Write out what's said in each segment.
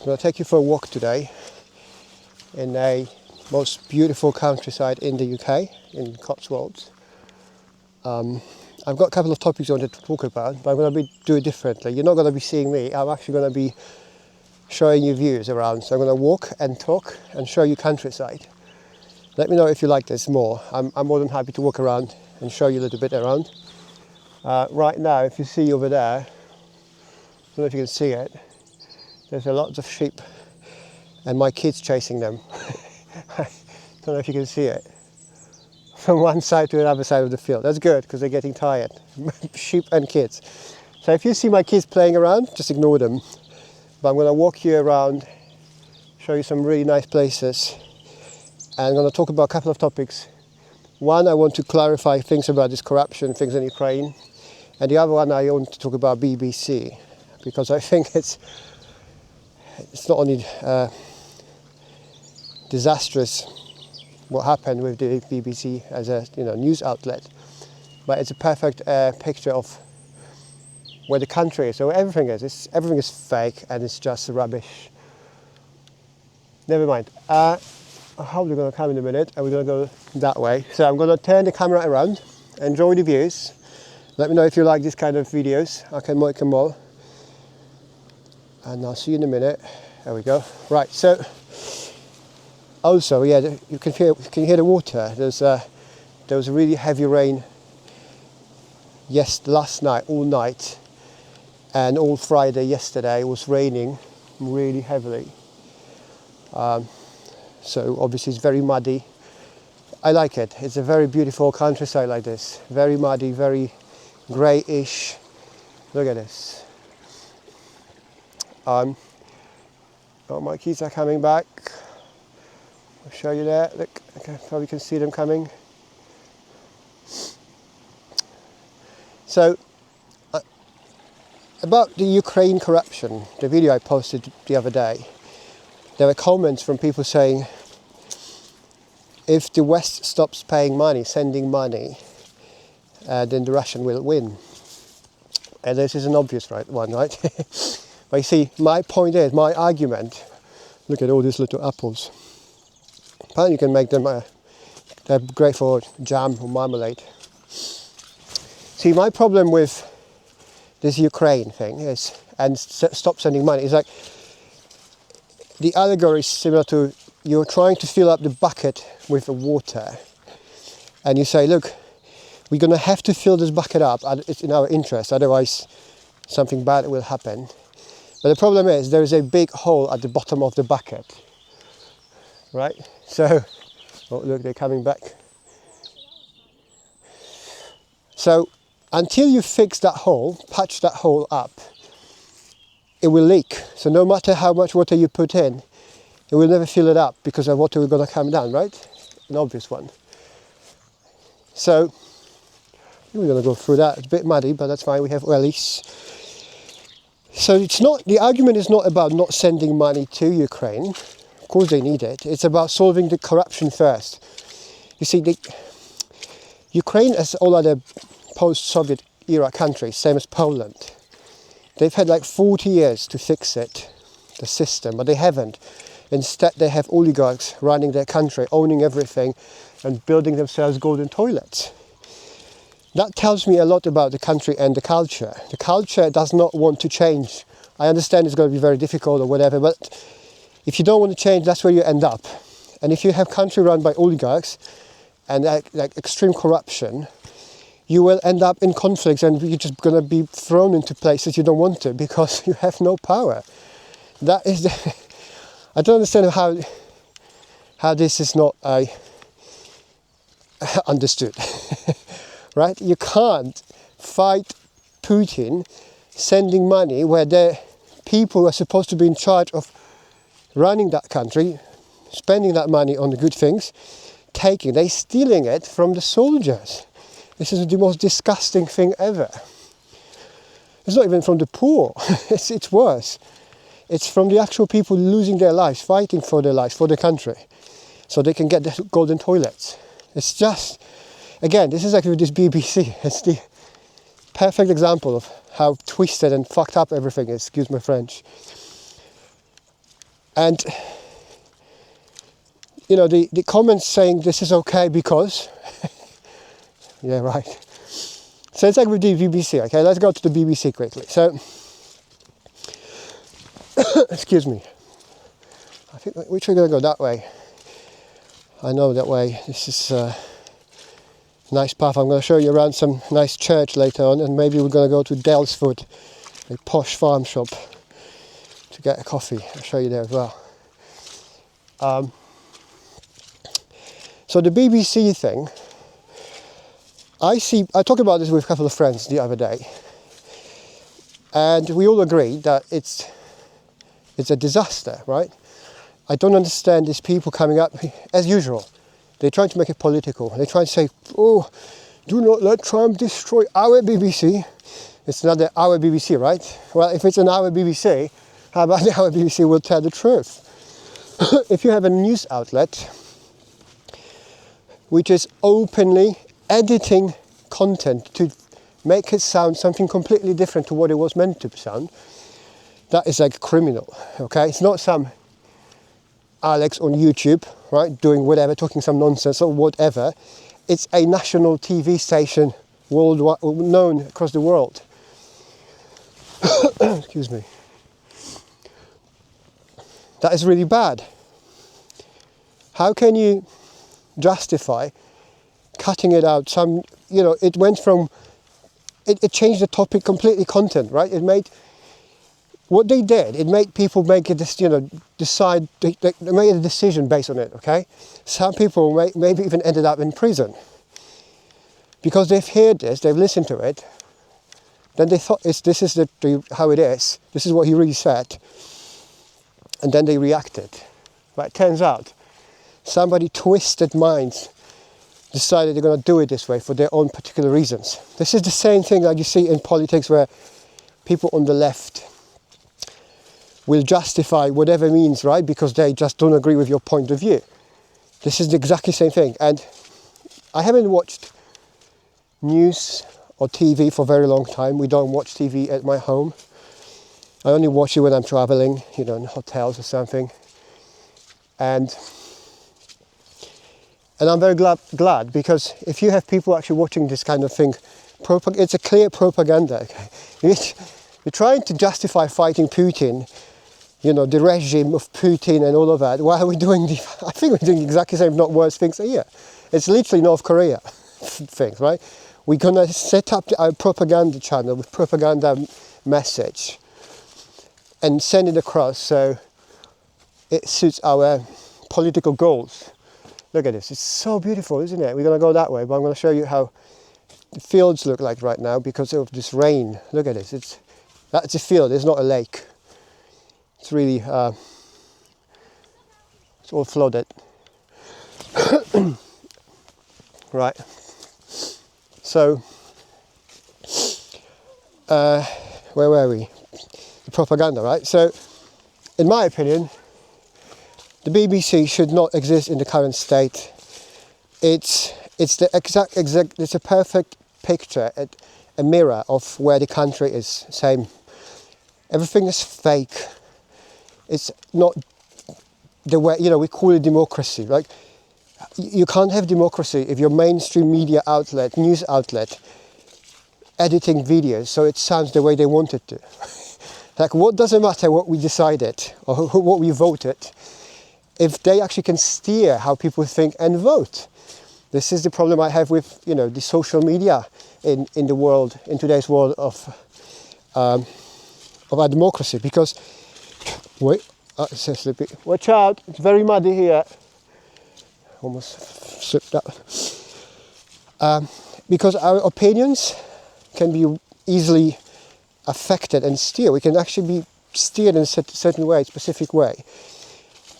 going to take you for a walk today in a most beautiful countryside in the UK, in Cotswolds. I've got a couple of topics I wanted to talk about, but I'm going to do it differently. You're not going to be seeing me. I'm actually going to be showing you views around. So I'm going to walk and talk and show you countryside. Let me know if you like this more. I'm more than happy to walk around and show you a little bit around. Right now, if you see over there, I don't know if you can see it, there's a lot of sheep and my kids chasing them. I don't know if you can see it. From one side to another side of the field. That's good because they're getting tired. Sheep and kids. So if you see my kids playing around, just ignore them. But I'm going to walk you around, show you some really nice places, and I'm going to talk about a couple of topics. One, I want to clarify things about this corruption, things in Ukraine, and the other one I want to talk about BBC, because I think it's not only disastrous what happened with the BBC as a news outlet, but it's a perfect picture of where the country is. So everything is fake and it's just rubbish. Never mind. I hope they're going to come in a minute and we're going to go that way. So I'm going to turn the camera around, enjoy the views. Let me know if you like this kind of videos. I can make them all. And I'll see you in a minute. There we go. Right, so also, yeah, you can hear the water. There was a really heavy rain last night, all night, and all Friday yesterday it was raining really heavily. So obviously it's very muddy. I like it. It's a very beautiful countryside like this. Very muddy, very greyish. Look at this. Oh, my kids are coming back. I'll show you there. Look, okay, probably can see them coming. So, about the Ukraine corruption, the video I posted the other day, there were comments from people saying, if the West stops paying money, sending money, then the Russian will win. And this is an obvious one, right? But you see, my point is, my argument, look at all these little apples. Apparently you can make them, they're great for jam or marmalade. See, my problem with this Ukraine thing is, and stop sending money, is like, the allegory is similar to, you're trying to fill up the bucket with the water. And you say, look, we're going to have to fill this bucket up, it's in our interest, otherwise something bad will happen. But the problem is, there is a big hole at the bottom of the bucket. Right? So, oh look, they're coming back. So, until you fix that hole, patch that hole up, it will leak. So no matter how much water you put in, it will never fill it up because the water will going to come down, right? An obvious one. So, we're going to go through that. It's a bit muddy, but that's fine. We have wellies. So it's not, the argument is not about not sending money to Ukraine. Of course they need it. It's about solving the corruption first. You see, Ukraine, as all other post-Soviet era countries, same as Poland, they've had like 40 years to fix it, the system, but they haven't. Instead, they have oligarchs running their country, owning everything, and building themselves golden toilets. That tells me a lot about the country and the culture. The culture does not want to change. I understand it's going to be very difficult or whatever, but if you don't want to change, that's where you end up. And if you have country run by oligarchs and like extreme corruption, you will end up in conflicts and you're just going to be thrown into places you don't want to because you have no power. That is I don't understand how this is not understood. Right? You can't fight Putin sending money where the people who are supposed to be in charge of running that country, spending that money on the good things, they're stealing it from the soldiers. This is the most disgusting thing ever. It's not even from the poor, it's worse. It's from the actual people losing their lives, fighting for their lives, for the country, so they can get the golden toilets. It's just, again, this is like with this BBC, it's the perfect example of how twisted and fucked up everything is, excuse my French. And the comments saying this is okay because yeah, right. So it's like with the BBC. Okay, let's go to the BBC quickly. So excuse me, I think which we're going to go that way. I know that way. This is a nice path. I'm going to show you around some nice church later on, and maybe we're going to go to Daylesford, a posh farm shop, to get a coffee. I'll show you there as well. So the BBC thing, I talked about this with a couple of friends the other day, and we all agree that it's a disaster, right? I don't understand these people coming up, as usual. They're trying to make it political. They try to say, oh, do not let Trump destroy our BBC. It's another our BBC, right? Well, if it's an our BBC, how about the our BBC will tell the truth? If you have a news outlet which is openly editing content to make it sound something completely different to what it was meant to sound, that is like criminal, okay? It's not some Alex on YouTube, right, doing whatever, talking some nonsense or whatever. It's a national TV station worldwide, known across the world. Excuse me. That is really bad. How can you justify cutting it out? It went from, it changed the topic completely, content, right? It made, what they did, it made people make decide, they made a decision based on it, okay? Some people maybe even ended up in prison because they've heard this, they've listened to it, then they thought this is how it is, this is what he really said, and then they reacted. But it turns out somebody twisted minds decided they're going to do it this way for their own particular reasons. This is the same thing like you see in politics, where people on the left will justify whatever means, right, because they just don't agree with your point of view. This is the exactly same thing. And I haven't watched news or TV for a very long time. We don't watch TV at my home. I only watch it when I'm traveling, in hotels or something. And I'm very glad, because if you have people actually watching this kind of thing, it's a clear propaganda. Okay? You're trying to justify fighting Putin, the regime of Putin and all of that. Why are we doing I think we're doing exactly the same, if not worse things here. It's literally North Korea things, right? We're going to set up our propaganda channel with propaganda message and send it across so it suits our political goals. Look at this, it's so beautiful, isn't it? We're going to go that way, but I'm going to show you how the fields look like right now because of this rain. Look at this, that's a field, it's not a lake. It's really, it's all flooded. Right, so, where were we? The propaganda, right? So, in my opinion, the BBC should not exist in the current state. It's a perfect picture, a mirror of where the country is. Same, everything is fake. It's not the way, we call it democracy. Like, you can't have democracy if your mainstream media outlet, news outlet, editing videos so it sounds the way they want it to. Like, what does it matter what we decided or what we voted if they actually can steer how people think and vote? This is the problem I have with, the social media in the world, in today's world of our democracy. Because, wait, it's so slippy. Watch out, it's very muddy here. Almost slipped up. Because our opinions can be easily affected and steered. We can actually be steered in a certain way, specific way.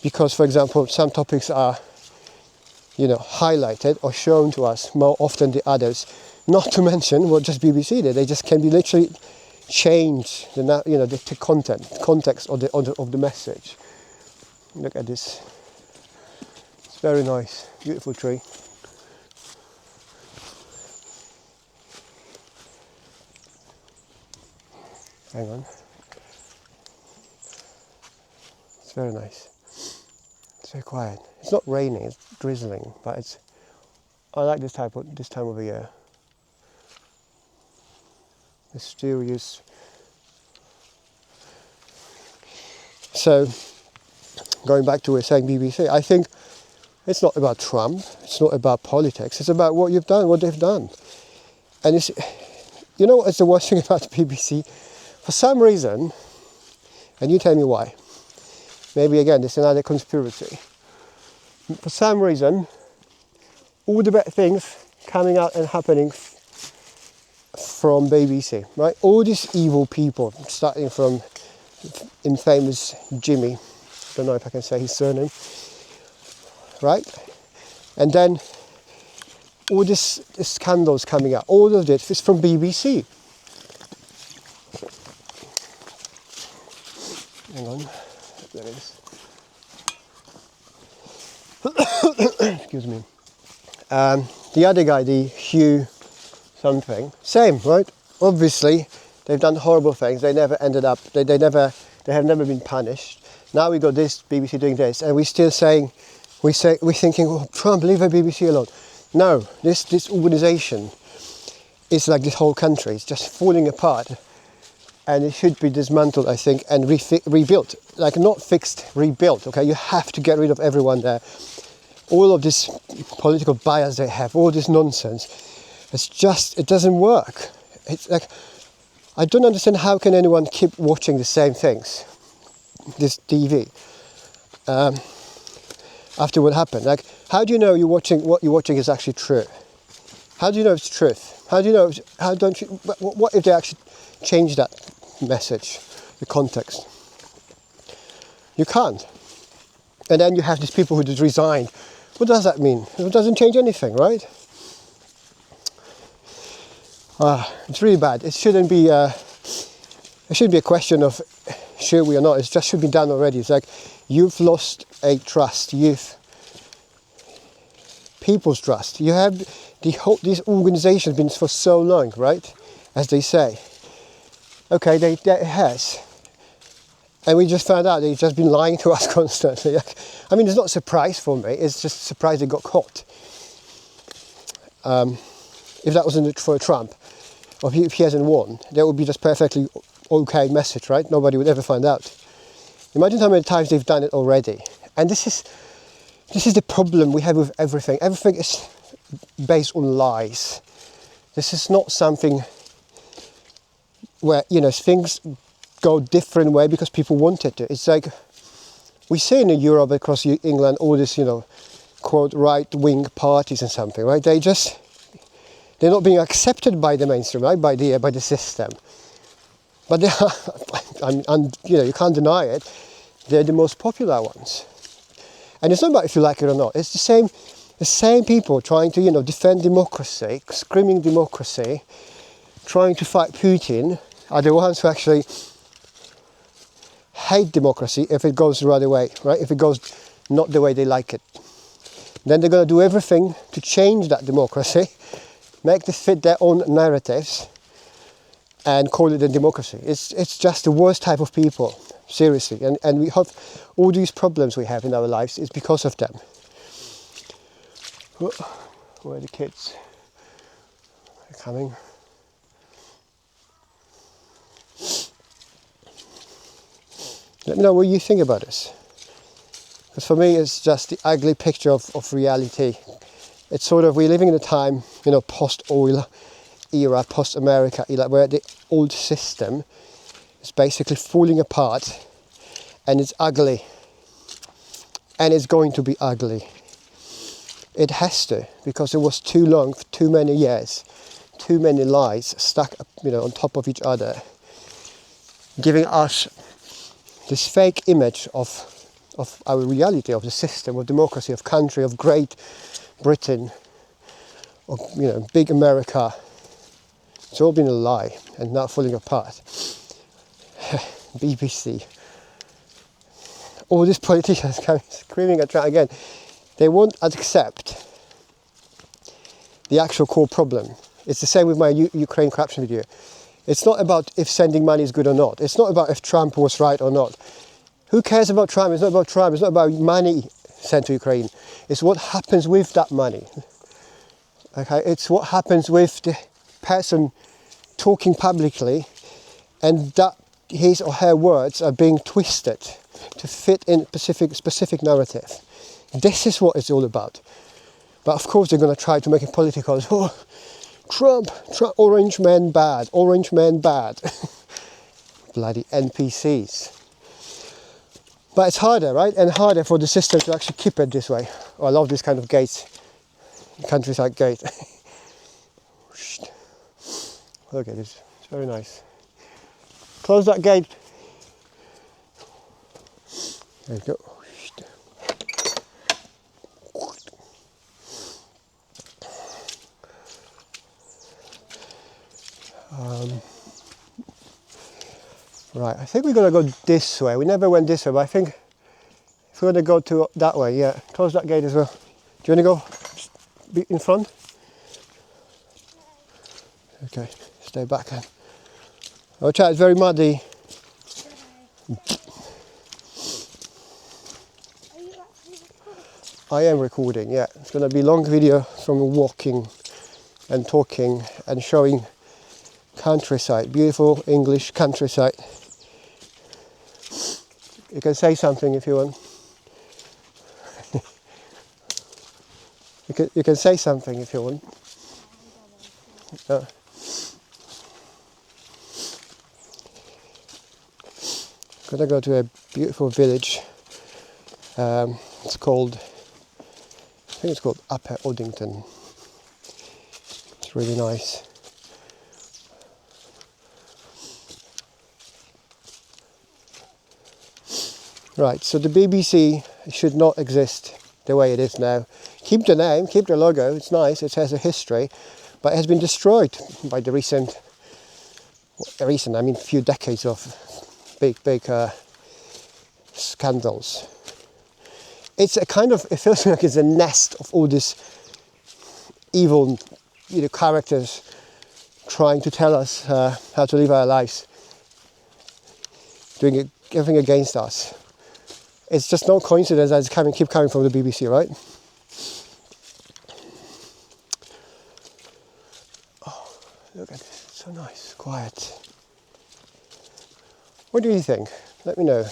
Because, for example, some topics are, highlighted or shown to us more often than others. Not to mention what just BBC did. They just can be literally change the context of the message. Look at this. It's very nice, beautiful tree. Hang on. It's very nice. It's very quiet. It's not raining, it's drizzling, but it's. I like this time of the year. Mysterious. So, going back to what we were saying, BBC, I think it's not about Trump, it's not about politics, it's about what you've done, what they've done. And it's, you know what's the worst thing about the BBC? For some reason, and you tell me why, maybe again, this is another conspiracy. For some reason, all the bad things coming out and happening from BBC, right? All these evil people, starting from infamous Jimmy, I don't know if I can say his surname, right? And then all this scandals coming out, all of this is from BBC. Hang on, there it is. Excuse me. The other guy, the Hugh something, same, right? Obviously, they've done horrible things. They never ended up. They have never been punished. Now we got this BBC doing this, and we're still saying, we're thinking, oh, Trump, leave the BBC alone. No, this organisation is like this whole country. It's just falling apart, and it should be dismantled, I think, and rebuilt. Like not fixed, rebuilt. Okay, you have to get rid of everyone there. All of this political bias they have, all this nonsense. It doesn't work. It's like, I don't understand how can anyone keep watching the same things, this TV, after what happened. Like, how do you know what you're watching is actually true? How do you know it's truth? How do you know, what if they actually change that message, the context? You can't. And then you have these people who just resigned. What does that mean? It doesn't change anything, right? It's really bad. It shouldn't be a question of should we or not. It just should be done already. It's like you've lost a trust. People's trust. You have this organisation been for so long, right? As they say. Okay, it has. And we just found out they've just been lying to us constantly. I mean, it's not a surprise for me. It's just a surprise they got caught. If that wasn't for Trump, or if he hasn't won, that would be just perfectly okay message, right? Nobody would ever find out. Imagine how many times they've done it already. And this is the problem we have with everything. Everything is based on lies. This is not something where, things go different way because people wanted to. It's like we see in Europe, across England, all this, quote, right-wing parties and something, right? They're not being accepted by the mainstream, right? By the system. But they are, you can't deny it. They're the most popular ones. And it's not about if you like it or not. It's the same people trying to, defend democracy, screaming democracy, trying to fight Putin, are the ones who actually hate democracy if it goes the other way, right? If it goes not the way they like it. Then they're going to do everything to change that democracy, make this fit their own narratives, and call it a democracy. It's just the worst type of people, seriously. And we have all these problems we have in our lives is because of them. Where are the kids? They're coming. Let me know what you think about this. Because for me, it's just the ugly picture of reality. It's sort of, we're living in a time, post-oil era, post-America era, where the old system is basically falling apart, and it's ugly. And it's going to be ugly. It has to, because it was too long, for too many years, too many lies stuck, on top of each other, giving us this fake image of our reality, of the system, of democracy, of country, of Great Britain, of big America. It's all been a lie and now falling apart. BBC. All these politicians coming screaming at Trump again. They won't accept the actual core problem. It's the same with my Ukraine corruption video. It's not about if sending money is good or not. It's not about if Trump was right or not. Who cares about Trump? It's not about Trump. It's not about money. sent to Ukraine. It's what happens with that money. Okay, it's what happens with the person talking publicly, and that his or her words are being twisted to fit in specific narrative. This is what it's all about. But of course they're going to try to make it political. Oh, Trump, orange man bad, orange man bad. Bloody NPCs. But it's harder, right? And harder for the system to actually keep it this way. Oh, I love this kind of gate, countryside gate. Look at this, it's very nice. Close that gate. There you go. Right, I think we're going to go this way. We never went this way, but I think if we're going to go to that way, yeah, close that gate as well. Do you want to go in front? Okay, stay back then. Watch out, it's very muddy. I am recording, yeah. It's going to be a long video from walking and talking and showing countryside, beautiful English countryside. You can say something if you want. you can say something if you want. Gonna go to a beautiful village. It's called, I think it's called Upper Oddington. It's really nice. Right, so the BBC should not exist the way it is now. Keep the name, keep the logo, it's nice, it has a history, but it has been destroyed by the recent, I mean a few decades of big scandals. It's a kind of, it feels like it's a nest of all these evil, characters trying to tell us how to live our lives, doing everything against us. It's just no coincidence that it's keep coming from the BBC, right? Oh, look at this, it's so nice, quiet. What do you think? Let me know.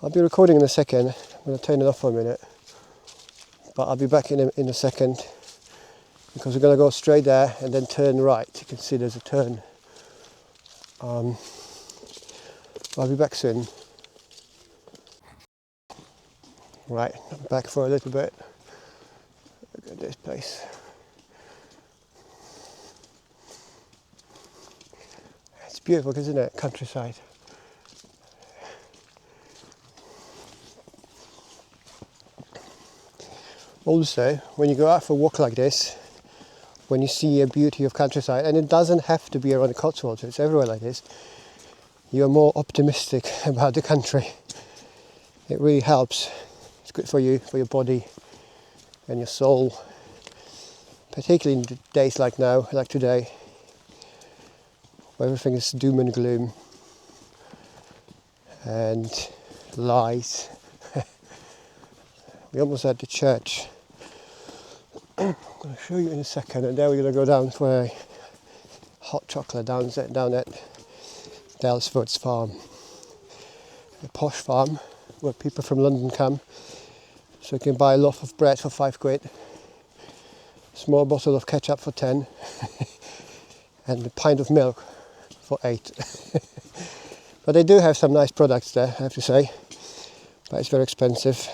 I'll be recording in a second. I'm going to turn it off for a minute. But I'll be back in a second, because we're going to go straight there and then turn right. You can see there's a turn. I'll be back soon. Right, I'm back for a little bit. Look at this place. It's beautiful, isn't it? Countryside. Also, when you go out for a walk like this, when you see a beauty of countryside, and it doesn't have to be around the Cotswolds, it's everywhere like this, you're more optimistic about the country. It really helps. It's good for you, for your body and your soul, particularly in days like now, like today, where everything is doom and gloom and lies. We almost had the church. I'm going to show you in a second, and then we're going to go down for a hot chocolate down at Daylesford's farm. A posh farm where people from London come, so you can buy a loaf of bread for £5, small bottle of ketchup for 10, and a pint of milk for 8. But they do have some nice products there, I have to say, but it's very expensive.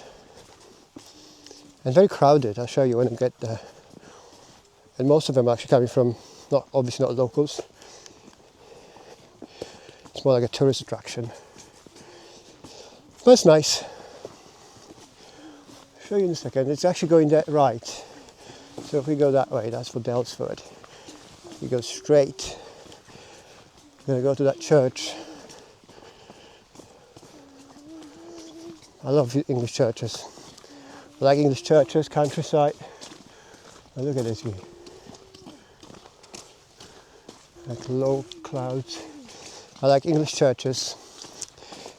And very crowded, I'll show you when I get there. And most of them are actually coming from, obviously not locals. It's more like a tourist attraction. But it's nice. I'll show you in a second. It's actually going that right. So if we go that way, that's for Daylesford. We go straight. We're going to go to that church. I love English churches. I like English churches, countryside. Oh, look at this view. Like low clouds. I like English churches,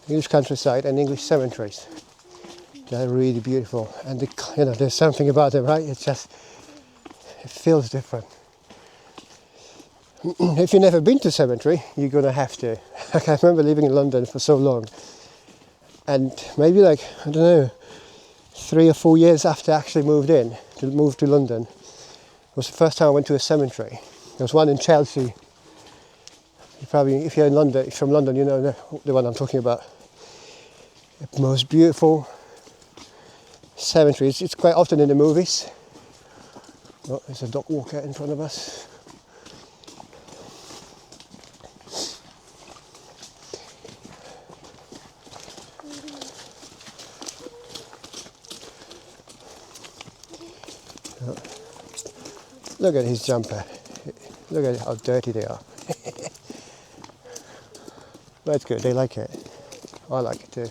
English countryside, and English cemeteries. They're really beautiful, and there's something about them, right? It feels different. If you've never been to a cemetery, you're gonna have to. Like, I remember living in London for so long, and maybe I don't know, 3 or 4 years after I actually moved to London, it was the first time I went to a cemetery. There was one in Chelsea. If you're in London, from London, you know the one I'm talking about. The most beautiful cemetery. It's quite often in the movies. Oh, there's a dog walker in front of us. Oh. Look at his jumper. Look at how dirty they are. That's good, they like it. I like it too.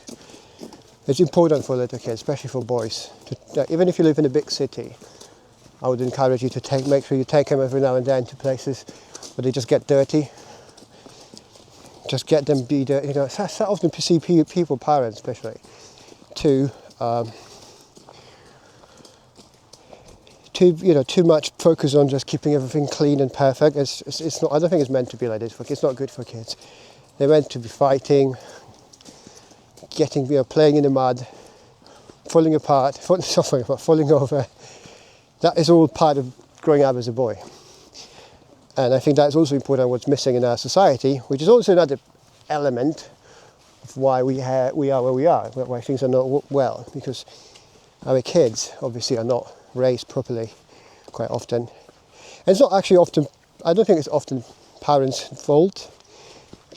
It's important for little kids, especially for boys. Even if you live in a big city, I would encourage you to make sure you take them every now and then to places where they just get dirty. Just get them be dirty. So often you see people, parents especially, too much focus on just keeping everything clean and perfect. It's not. I don't think it's meant to be like this. It's not good for kids. They're meant to be fighting, playing in the mud, falling apart, falling over. That is all part of growing up as a boy. And I think that's also important, what's missing in our society, which is also another element of why we are where we are, why things are not well, because our kids obviously are not raised properly quite often. And it's not actually often, I don't think it's often parents' fault.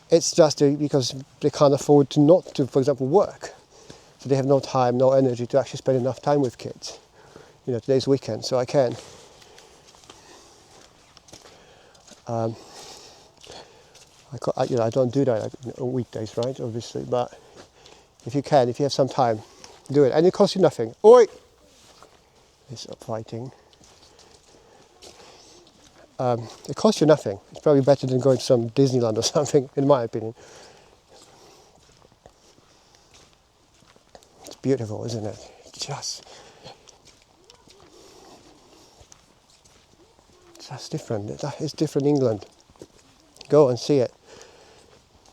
It's just because they can't afford not to, for example, work. So they have no time, no energy to actually spend enough time with kids. Today's weekend, so I can. I don't do that on weekdays, right? Obviously, but if you have some time, do it, and it costs you nothing. Oi! They stop fighting. It costs you nothing. It's probably better than going to some Disneyland or something, in my opinion. It's beautiful, isn't it? Just different. It's different England. Go and see it.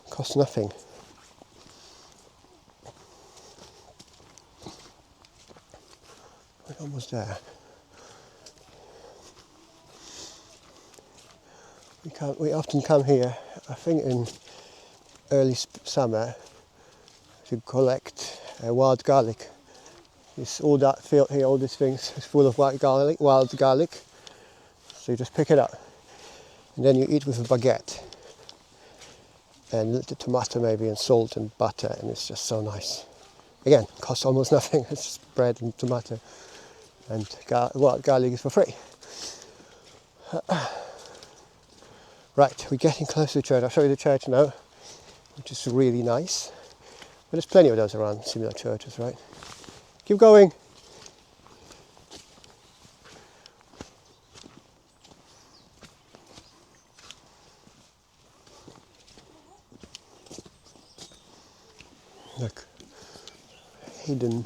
It costs nothing. We're almost there. We often come here, I think in early summer, to collect wild garlic. All that field here, all these things is full of wild garlic. So you just pick it up, and then you eat with a baguette, and a little tomato maybe, and salt and butter, and it's just so nice. Again, costs almost nothing. It's just bread and tomato, and wild garlic is for free. Right, we're getting close to the church. I'll show you the church now, which is really nice. But there's plenty of those around, similar churches, right? Keep going. Look, hidden in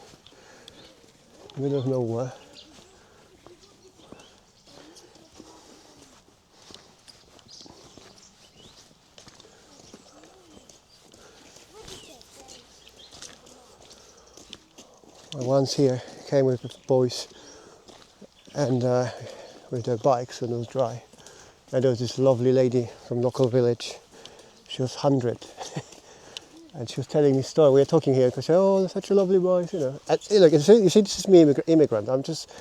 the middle of nowhere. I once here came with the boys and with their bikes when it was dry. And there was this lovely lady from local village. She was 100. And she was telling me a story. We were talking here because she said, oh, they're such a lovely boys, And, look, you see, this is me, immigrant. I'm just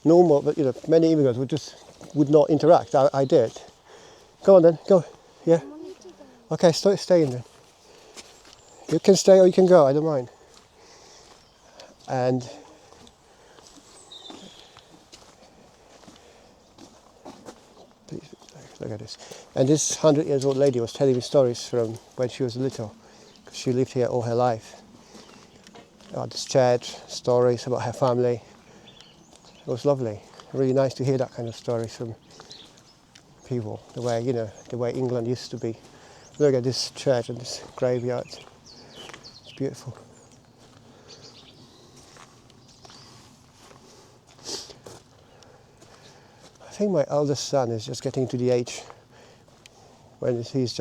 normal, but many immigrants would not interact. I did. Go on then, go. Yeah. Okay, stay in then. You can stay or you can go. I don't mind. And please, look at this. And this 100-year-old lady was telling me stories from when she was little, because she lived here all her life. About this church, stories about her family. It was lovely. Really nice to hear that kind of stories from people. The way England used to be Look at this church and this graveyard. It's beautiful. I think my eldest son is just getting to the age when he's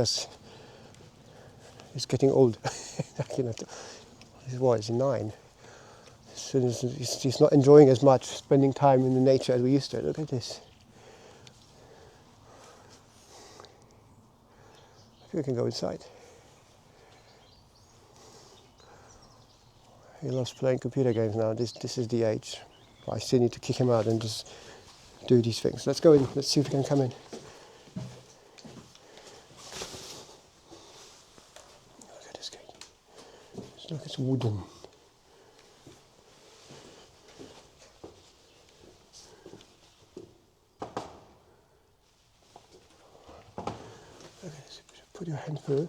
getting old. You know, he's 9. So he's not enjoying as much spending time in the nature as we used to. Look at this. We can go inside. He loves playing computer games now. This is the age. I still need to kick him out and just do these things. Let's go in. Let's see if we can come in. Look at this gate. Look, it's wooden. Look at this. Put your hand through.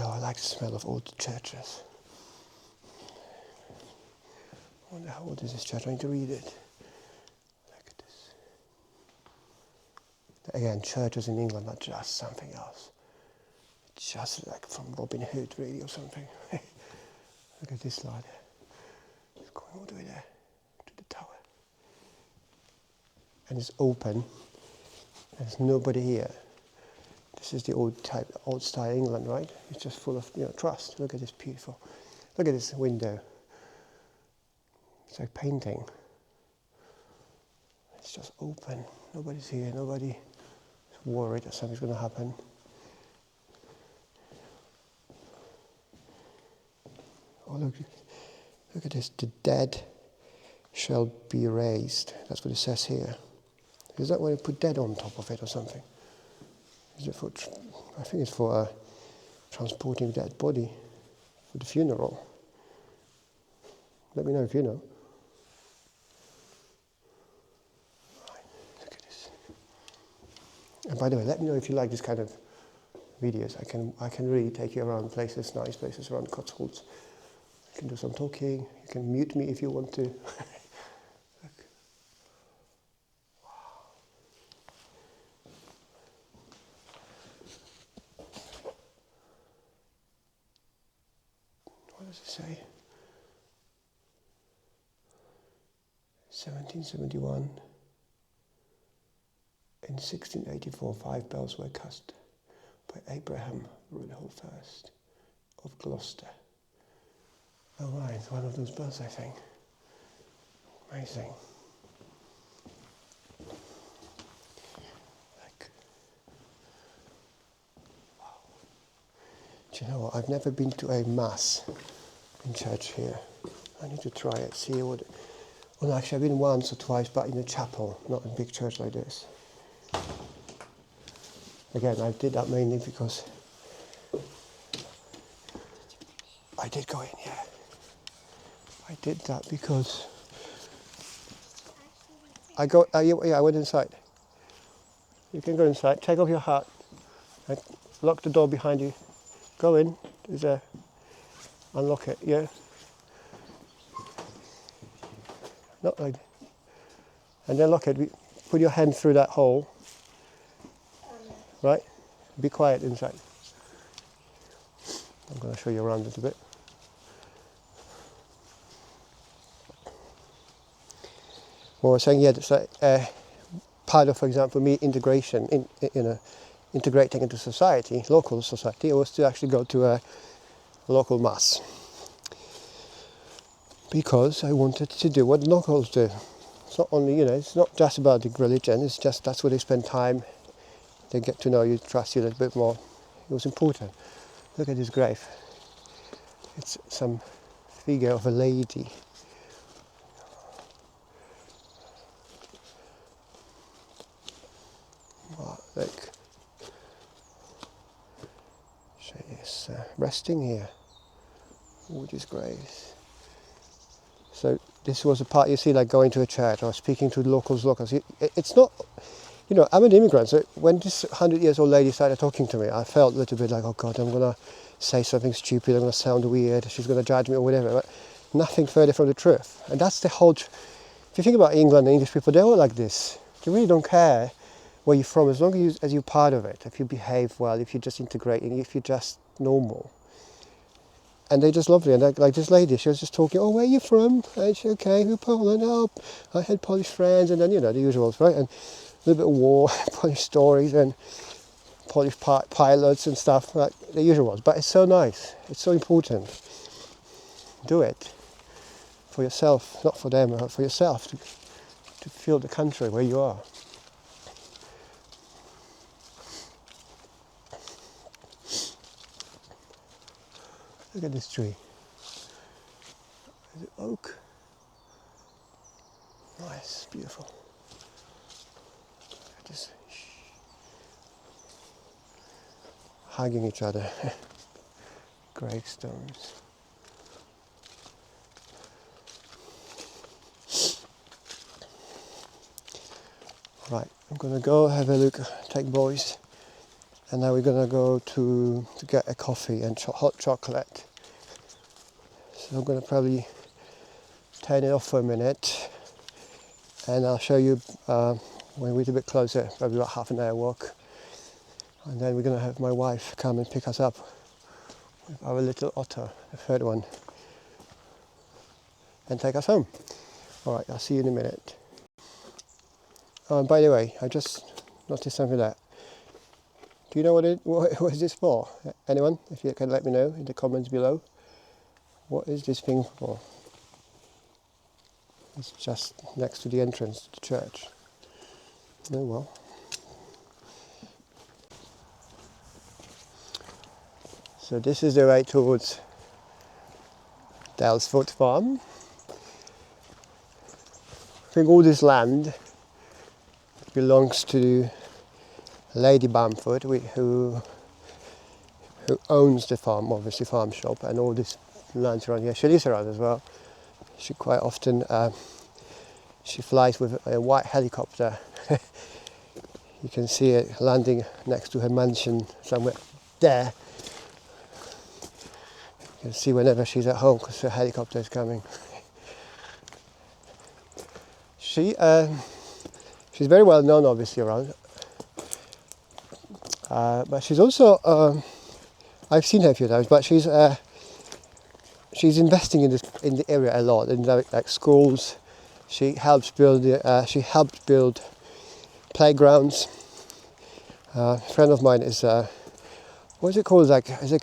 I like the smell of old churches. I wonder how old is this church? I need to read it. Look at this. Again, churches in England are just something else. Just like from Robin Hood, really, or something. Look at this ladder. It's going all the way there to the tower. And it's open. There's nobody here. This is the old style England, right? It's just full of, trust. Look at this beautiful. Look at this window. It's like painting. It's just open. Nobody's here. Nobody is worried that something's going to happen. Oh, look at this. The dead shall be raised. That's what it says here. Is that when you put dead on top of it or something? Is it for? I think it's for transporting dead body for the funeral. Let me know if you know. Right, look at this. And by the way, let me know if you like this kind of videos. I can really take you around places, nice places around Cotswolds. I can do some talking. You can mute me if you want to. What does it say? 1771. In 1684, 5 bells were cast by Abraham Rudolph I of Gloucester. Oh right, it's one of those bells, I think. Amazing. Wow. Do you know what? I've never been to a mass in church here. I need to try it, see what... Well, actually, I've been once or twice, but in a chapel, not in a big church like this. Again, I did that mainly because I did go in, yeah. I did that because I went inside. You can go inside, take off your hat, and lock the door behind you. Go in, there's a... Unlock it, yeah. Not like that. And then lock it. Put your hand through that hole. Right? Be quiet inside. I'm going to show you around it a bit. Well, I was saying, yeah, it's like part of, for example, me integration, integrating into society, local society, was to actually go to a local mass. Because I wanted to do what locals do. It's not only, it's not just about the religion, it's just that's where they spend time. They get to know you, trust you a little bit more. It was important. Look at this grave. It's some figure of a lady. Oh, look. She is resting here. Gorgeous graves. So this was a part, you see, like going to a church or speaking to the locals. It's not You know, I'm an immigrant, so when this 100-year-old lady started talking to me, I felt a little bit like, oh God, I'm going to say something stupid, I'm going to sound weird, she's going to judge me or whatever, but nothing further from the truth. And that's the whole, if you think about England and English people, they're all like this. They really don't care where you're from, as long as you're part of it, if you behave well, if you just integrate, if you're just normal. And they're just lovely. And like this lady, she was just talking, oh, where are you from? And she, okay, we're Poland. Oh, I had Polish friends, and then, you know, the usuals, right? And a little bit of war, Polish stories, and Polish pilots and stuff, like the usuals. But it's so nice. It's so important. Do it for yourself, not for them, but for yourself, to feel the country where you are. Look at this tree. Is it oak? Nice, beautiful. Just hugging each other. Gravestones. Right, I'm gonna go have a look, take boys, and now we're gonna go to get a coffee and hot chocolate. So I'm gonna probably turn it off for a minute, and I'll show you when we're a bit closer, probably about half an hour walk, and then we're gonna have my wife come and pick us up with our little otter, the third one, and take us home. All right, I'll see you in a minute. Oh, and by the way, I just noticed something there. Do you know what is this for? Anyone? If you can let me know in the comments below. What is this thing for? It's just next to the entrance to the church. Oh well. So this is the way towards Daylesford farm. I think all this land belongs to Lady Bamford, who owns the farm, obviously farm shop, and all this lands around here. She lives around as well. She quite often she flies with a white helicopter. You can see it landing next to her mansion somewhere there. You can see whenever she's at home because her helicopter is coming. She's very well known, obviously, around. But she's also I've seen her a few times, but she's investing in the area a lot, in like schools. She helped build playgrounds. A friend of mine is what is it called? Like, is it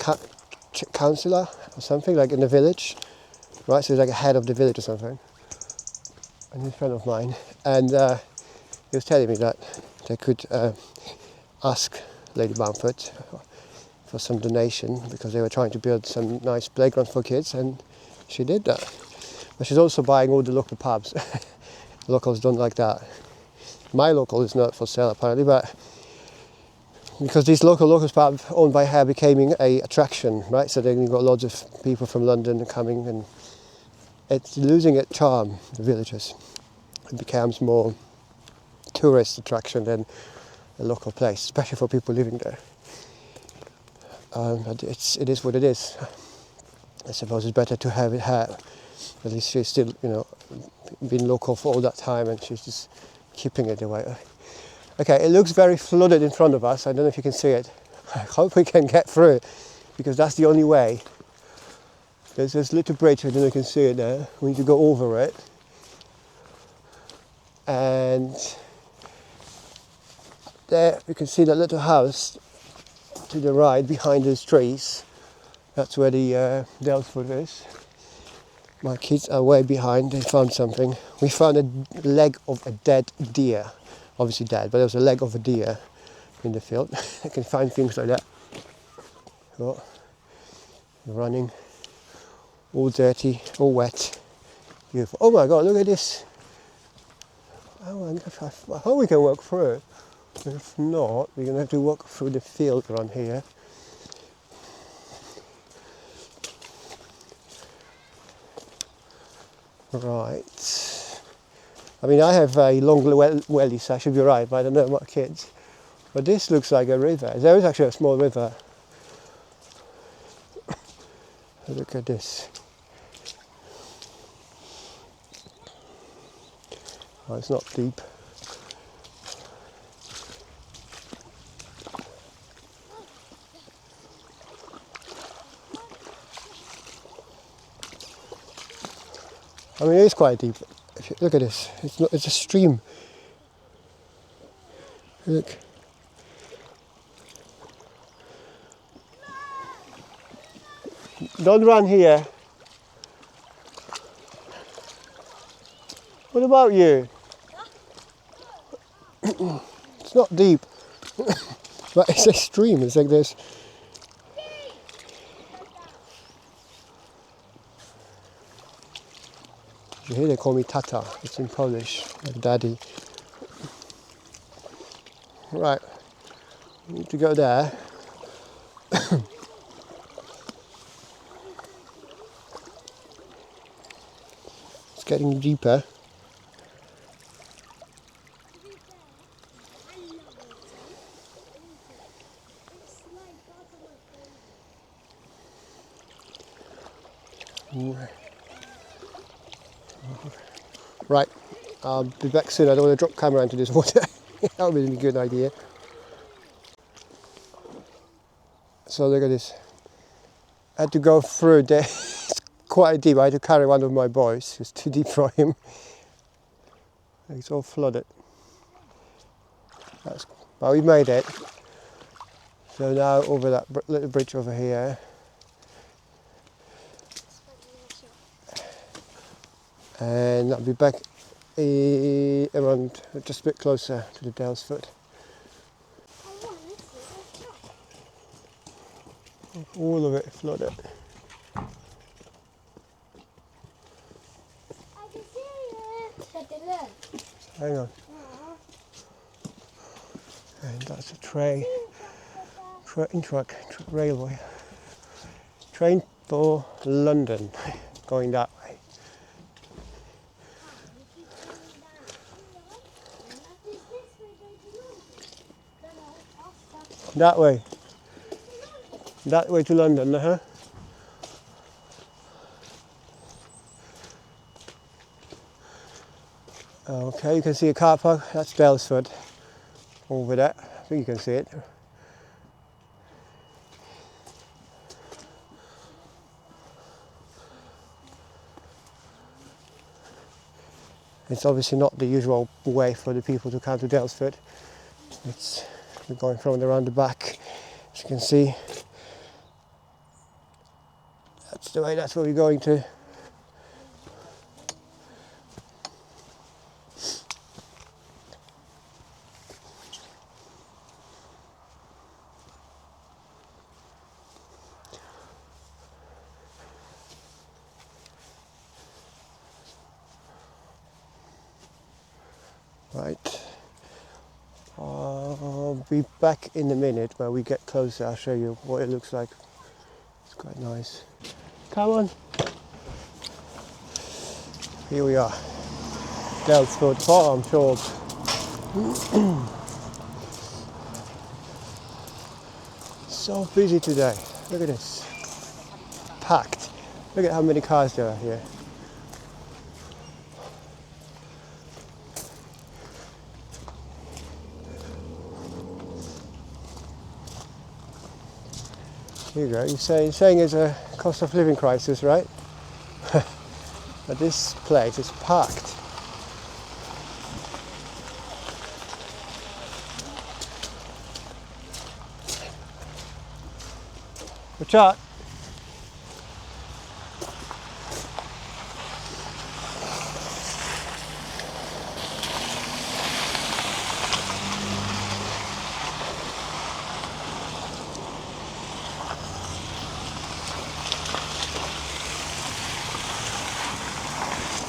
councillor or something, like in the village, right? So he's like a head of the village or something. And he's a friend of mine, and he was telling me that they could ask Lady Bamford for some donation because they were trying to build some nice playgrounds for kids, and she did that. But she's also buying all the local pubs. Locals don't like that. My local is not for sale apparently, but because these local pubs owned by her becoming a attraction, right? So then you've got loads of people from London coming, and it's losing its charm, the villages. It becomes more tourist attraction than a local place, especially for people living there. But it is what it is. I suppose it's better to have it her. At least she's still, you know, been local for all that time, and she's just keeping it away. Okay, it looks very flooded in front of us. I don't know if you can see it. I hope we can get through it, because that's the only way. There's this little bridge, I don't know if you can see it there. We need to go over it. And there you can see that little house to the right behind those trees. That's where the Daylesford is. My kids are way behind. They found something. We found a leg of a dead deer. Obviously dead, but there was a leg of a deer in the field. I can find things like that. Oh, running, all dirty, all wet. Beautiful. Oh my God, look at this. Oh my God, I hope we can walk through it. If not, we're going to have to walk through the field around here. Right. I mean, I have a long wellies, so I should be right, but I don't know about kids. But this looks like a river. There is actually a small river. Look at this. Oh, it's not deep. I mean, it is quite deep. Look at this. It's a stream. Look. Don't run here. What about you? It's not deep. But it's a stream. It's like this. Here they call me tata. It's in Polish, like daddy. Right. Need to go there. It's getting deeper. Right, I'll be back soon. I don't want to drop camera into this water. That would be a good idea. So look at this. I had to go through there. It's quite deep. I had to carry one of my boys. It's too deep for him. It's all flooded. But we made it. So now over that little bridge over here. And I'll be back around just a bit closer to the Daylesford. All of it flooded. I can see it. Hang on. And that's a train truck, railway. Train for London, going that way. That way. That way to London, Okay, you can see a car park. That's Daylesford. Over there. I think you can see it. It's obviously not the usual way for the people to come to Daylesford. We're going from around the back, as you can see. That's the way, that's where we're going to. Right. I'll be back in a minute. When we get closer, I'll show you what it looks like. It's quite nice. Come on. Here we are. Daylesford Farm Shop. So busy today. Look at this. Packed. Look at how many cars there are here. Here you go. You're saying it's a cost of living crisis, right? But this place is packed. Watch out.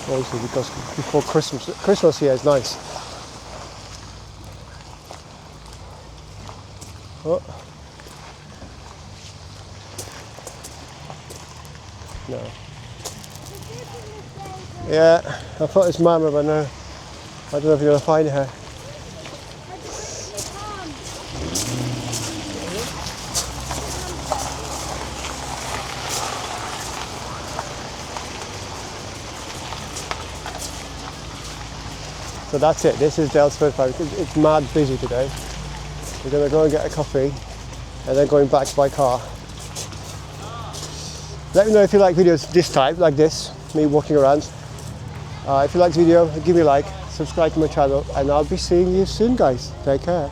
Also because before Christmas here is nice. Oh. No. Yeah, I thought it's Mama, but no. I don't know if you're going to find her. So that's it, this is Daylesford Park. It's mad busy today. We're going to go and get a coffee and then going back by car. Let me know if you like videos this type, like this, me walking around. If you like the video, give me a like, subscribe to my channel, and I'll be seeing you soon, guys. Take care.